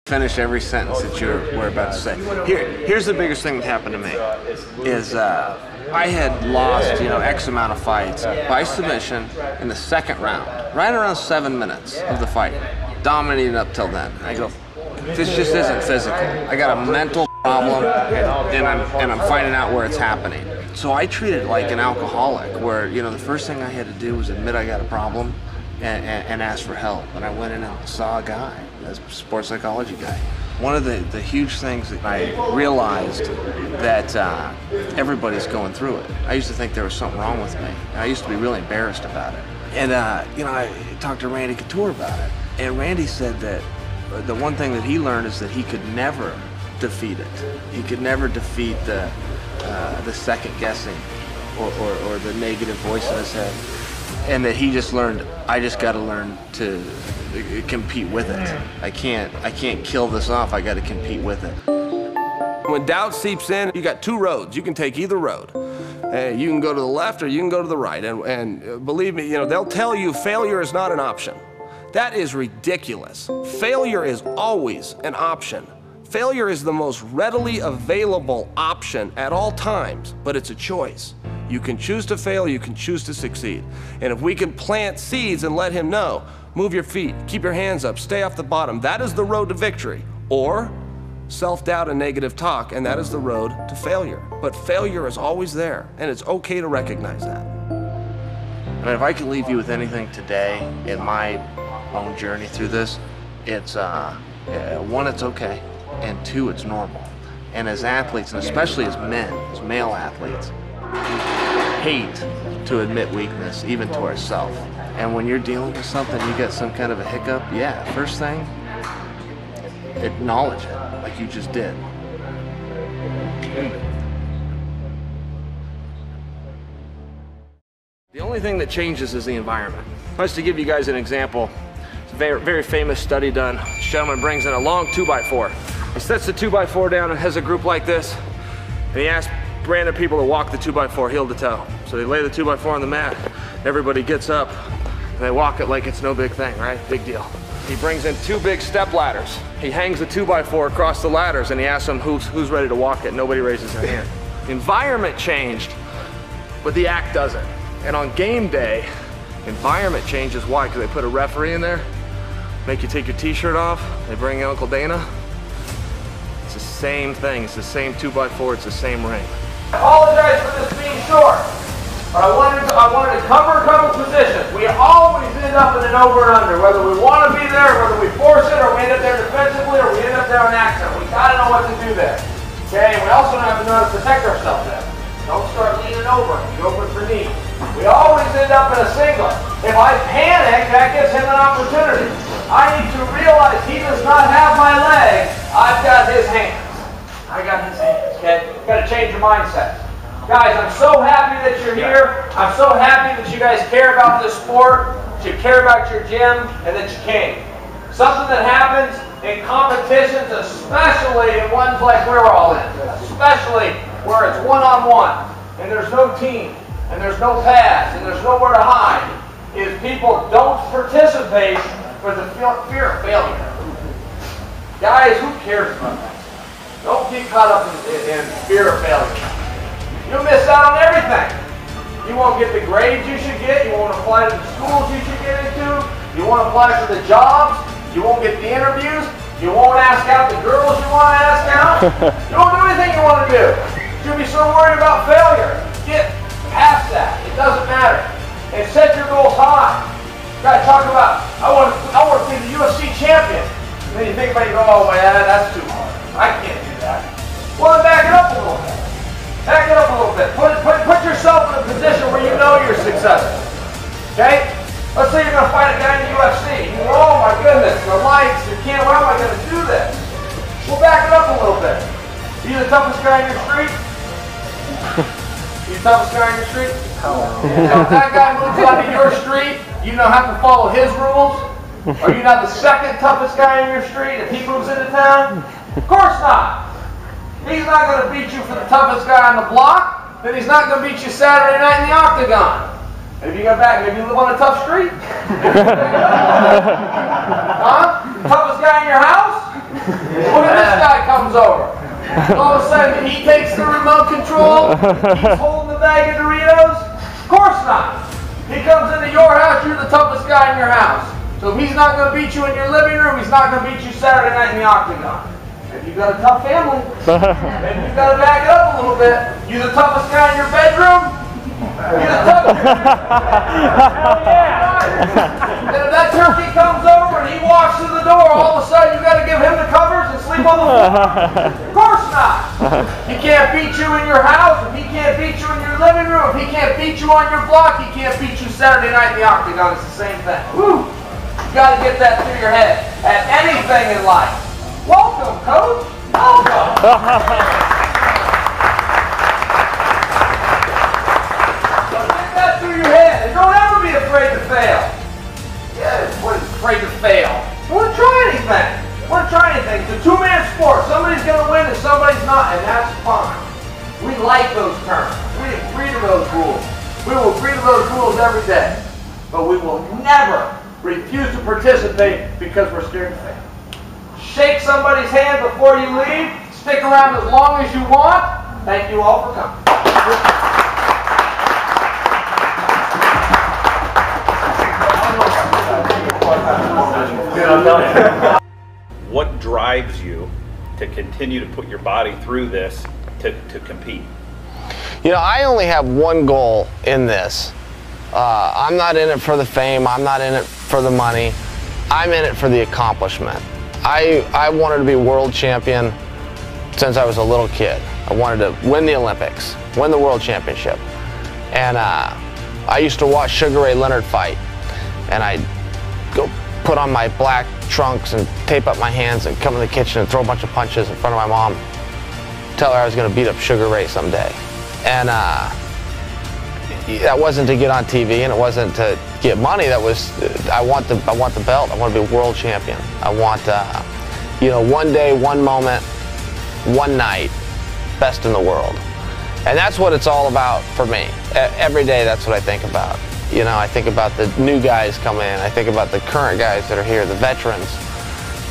Finish every sentence that we're about to say. Here's the biggest thing that happened to me is I had lost, X amount of fights by submission in the second round, right around 7 minutes of the fight, dominated up till then. I go, this just isn't physical. I got a mental problem, and I'm finding out where it's happening. So I treated it like an alcoholic, where the first thing I had to do was admit I got a problem and ask for help. And I went in and saw a guy, a sports psychology guy. One of the huge things that I realized that everybody's going through it. I used to think there was something wrong with me. I used to be really embarrassed about it. And I talked to Randy Couture about it. And Randy said that the one thing that he learned is that he could never defeat it. He could never defeat the second guessing or the negative voice in his head. And that he just learned, I just got to learn to compete with it. I can't kill this off. I got to compete with it. When doubt seeps in, you got two roads. You can take either road. You can go to the left or you can go to the right. And believe me, they'll tell you failure is not an option. That is ridiculous. Failure is always an option. Failure is the most readily available option at all times, but it's a choice. You can choose to fail, you can choose to succeed. And if we can plant seeds and let him know, move your feet, keep your hands up, stay off the bottom, that is the road to victory. Or self-doubt and negative talk, and that is the road to failure. But failure is always there, and it's okay to recognize that. I mean, if I can leave you with anything today in my own journey through this, it's one, it's okay, and two, it's normal. And as athletes, and especially as men, as male athletes, we hate to admit weakness, even to ourselves. And when you're dealing with something, you get some kind of a hiccup, yeah, first thing, acknowledge it, like you just did. The only thing that changes is the environment. Just to give you guys an example, it's a very, very famous study done. This gentleman brings in a long 2x4. He sets the 2x4 down and has a group like this, and he asks random people to walk the 2x4 heel to toe. So they lay the 2x4 on the mat, everybody gets up, and they walk it like it's no big thing, right? Big deal. He brings in 2 big step ladders. He hangs the 2x4 across the ladders and he asks them who's ready to walk it. Nobody raises their hand. The environment changed, but the act doesn't. And on game day, environment changes. Why? Because they put a referee in there, make you take your t-shirt off, they bring in Uncle Dana. It's the same thing, it's the same 2x4, it's the same ring. I apologize for this being short, but I wanted to cover a couple positions. We always end up in an over and under, whether we want to be there, whether we force it, or we end up there defensively, or we end up there on accident. We got to know what to do there. Okay, and we also have to know how to protect ourselves there. Don't start leaning over. You open for knee. We always end up in a single. If I panic, that gives him an opportunity. I need to realize he does not have my leg. I've got his hands. I got his hands, okay? Got to change your mindset. Guys, I'm so happy that you're here. I'm so happy that you guys care about this sport, that you care about your gym, and that you came. Something that happens in competitions, especially in ones like we're all in, especially where it's one-on-one, and there's no team, and there's no pads, and there's nowhere to hide, is people don't participate for the fear of failure. Guys, who cares about that? Don't get caught up in fear of failure. You'll miss out on everything. You won't get the grades you should get. You won't apply to the schools you should get into. You won't apply for the jobs. You won't get the interviews. You won't ask out the girls you want to ask out. You won't do anything you want to do. You'll be so worried about failure. Get past that. It doesn't matter. And set your goals high. You gotta talk about, I want to be the UFC champion. And then you think about it, you go, oh man, that's too hard. I can't do that. Well, then back it up a little bit. Back it up a little bit. Put yourself in a position where you know you're successful. Okay? Let's say you're going to fight a guy in the UFC. You go, oh my goodness, the lights, the camera, how am I going to do this? Well, back it up a little bit. Are you the toughest guy in your street? You the toughest guy in your street? If that guy moves onto your street, you don't have to follow his rules? Are you not the second toughest guy in your street if he moves into town? Of course not. He's not going to beat you for the toughest guy on the block, then he's not going to beat you Saturday night in the octagon. And if you go back, maybe you live on a tough street? Huh? Toughest guy in your house? All of a sudden, he takes the remote control, he's holding the bag of Doritos? Of course not. He comes into your house, you're the toughest guy in your house. So if he's not going to beat you in your living room, he's not going to beat you Saturday night in the octagon. If you've got a tough family, maybe you've got to back it up a little bit. You the toughest guy in your bedroom? You the toughest guy in your bedroom? Hell yeah! And if that turkey comes over and he walks through the door, all of a sudden you got to give him the covers and sleep on the floor? Of course not! He can't beat you in your house, if he can't beat you in your living room, if he can't beat you on your block, he can't beat you Saturday night in the octagon. It's the same thing. Woo! You got to get that through your head at anything in life. Welcome, Coach. Welcome. So get that through your head, and don't ever be afraid to fail. Yeah, what is afraid to fail? You want to try anything. You want to try anything. It's a two-man sport. Somebody's going to win and somebody's not, and that's fine. We like those terms. We agree to those rules. We will agree to those rules every day, but we will never refuse to participate because we're scared to fail. Shake somebody's hand before you leave. Stick around as long as you want. Thank you all for coming. What drives you to continue to put your body through this to compete? You know, I only have one goal in this. I'm not in it for the fame. I'm not in it for the money. I'm in it for the accomplishment. I wanted to be world champion since I was a little kid. I wanted to win the Olympics, win the world championship. And I used to watch Sugar Ray Leonard fight. And I'd go put on my black trunks and tape up my hands and come in the kitchen and throw a bunch of punches in front of my mom. Tell her I was going to beat up Sugar Ray someday. And that wasn't to get on TV, and it wasn't to get money. That was, I want the belt. I want to be world champion. I want, you know, one day, one moment, one night, best in the world. And that's what it's all about for me. Every day, that's what I think about. You know, I think about the new guys coming in. I think about the current guys that are here, the veterans.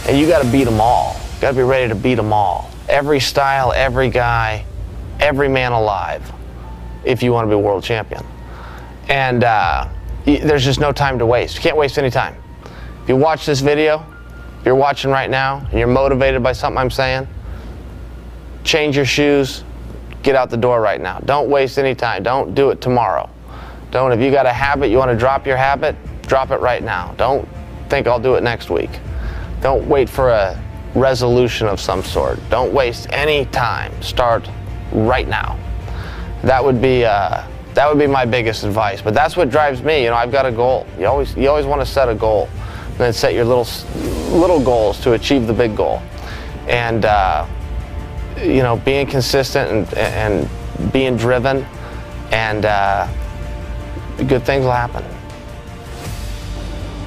And you got to beat them all. You got to be ready to beat them all. Every style, every guy, every man alive, if you want to be world champion. And there's just no time to waste. You can't waste any time. If you watch this video, if you're watching right now, and you're motivated by something I'm saying, change your shoes, get out the door right now. Don't waste any time. Don't do it tomorrow. Don't, if you got a habit, you want to drop your habit, drop it right now. Don't think I'll do it next week. Don't wait for a resolution of some sort. Don't waste any time. Start right now. That would be my biggest advice. But that's what drives me. You know, I've got a goal. You always want to set a goal, and then set your little goals to achieve the big goal. And you know, being consistent and being driven, and good things will happen.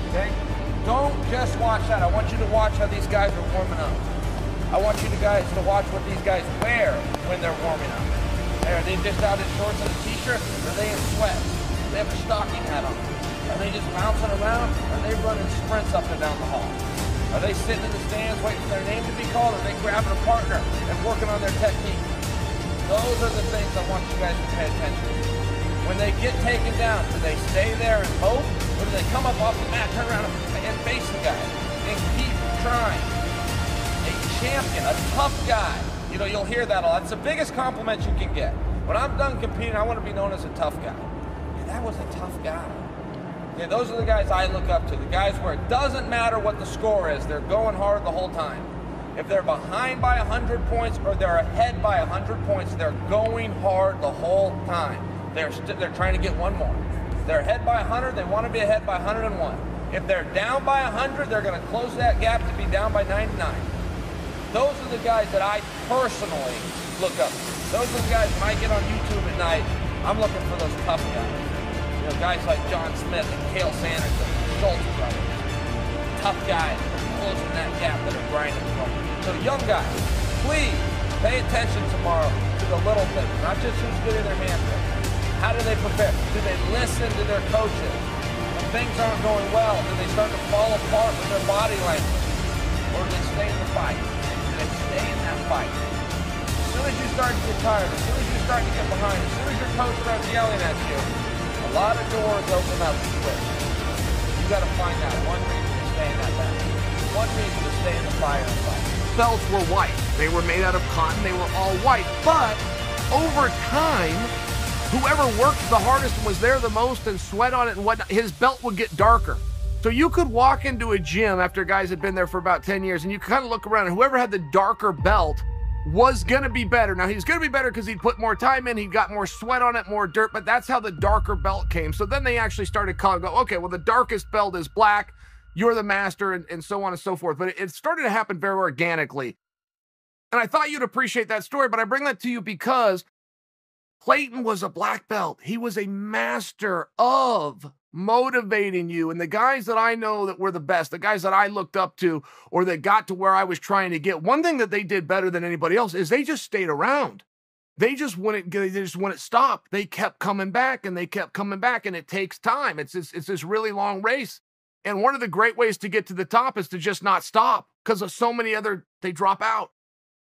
Okay? Don't just watch that. I want you to watch how these guys are warming up. I want you guys to watch what these guys wear when they're warming up. Are they just out in shorts and a t-shirt? Are they in sweats? Do they have a stocking hat on? Are they just bouncing around? Are they running sprints up and down the hall? Are they sitting in the stands waiting for their name to be called? Are they grabbing a partner and working on their technique? Those are the things I want you guys to pay attention to. When they get taken down, do they stay there and hope? Or do they come up off the mat, turn around and face the guy and keep trying? A champion, a tough guy. You know, you'll hear that a lot. It's the biggest compliment you can get. When I'm done competing, I want to be known as a tough guy. Yeah, that was a tough guy. Yeah, those are the guys I look up to. The guys where it doesn't matter what the score is, they're going hard the whole time. If they're behind by 100 points or they're ahead by 100 points, they're going hard the whole time. They're trying to get one more. They're ahead by 100, they want to be ahead by 101. If they're down by 100, they're going to close that gap to be down by 99. Those are the guys that I personally look up to. Those are the guys when I get on YouTube at night, I'm looking for those tough guys. You know, guys like John Smith and Chael Sonnen, the Schultz brothers. Tough guys closing that gap that are grinding for them. So young guys, please pay attention tomorrow to the little things, not just who's getting their hands up. How do they prepare? Do they listen to their coaches? When things aren't going well, do they start to fall apart with their body language? Or do they stay in the fight? Do they stay in that fight? start to get tired, as soon as you start to get behind, as soon as your coach starts yelling at you, a lot of doors open up quick. You got to find that one reason to stay in that battle. One reason to stay in the fire and fight. Belts were white. They were made out of cotton. They were all white. But over time, whoever worked the hardest and was there the most and sweat on it and whatnot, his belt would get darker. So you could walk into a gym after guys had been there for about 10 years and you kind of look around and whoever had the darker belt was going to be better. Now, he's going to be better because he'd put more time in, he got more sweat on it, more dirt, but that's how the darker belt came. So then they actually started calling, okay, well, the darkest belt is black, you're the master, and so on and so forth. But it started to happen very organically. And I thought you'd appreciate that story, but I bring that to you because Clayton was a black belt. He was a master of motivating you. And the guys that I know that were the best, the guys that I looked up to or that got to where I was trying to get, one thing that they did better than anybody else is they just stayed around. They just wouldn't stop. They kept coming back and they kept coming back, and it takes time. It's this really long race. And one of the great ways to get to the top is to just not stop because of so many they drop out.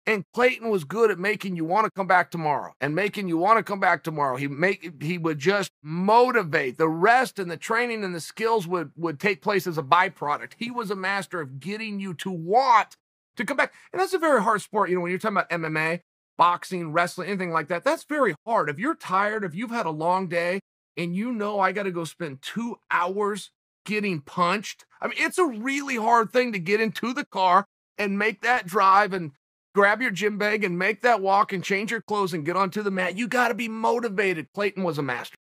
And Clayton was good at making you want to come back tomorrow and making you want to come back tomorrow. He would just motivate. The rest and the training and the skills would take place as a byproduct. He was a master of getting you to want to come back. And that's a very hard sport. You know, when you're talking about MMA, boxing, wrestling, anything like that, that's very hard. If you're tired, if you've had a long day and you know I got to go spend 2 hours getting punched, I mean, it's a really hard thing to get into the car and make that drive and grab your gym bag and make that walk and change your clothes and get onto the mat. You got to be motivated. Clayton was a master.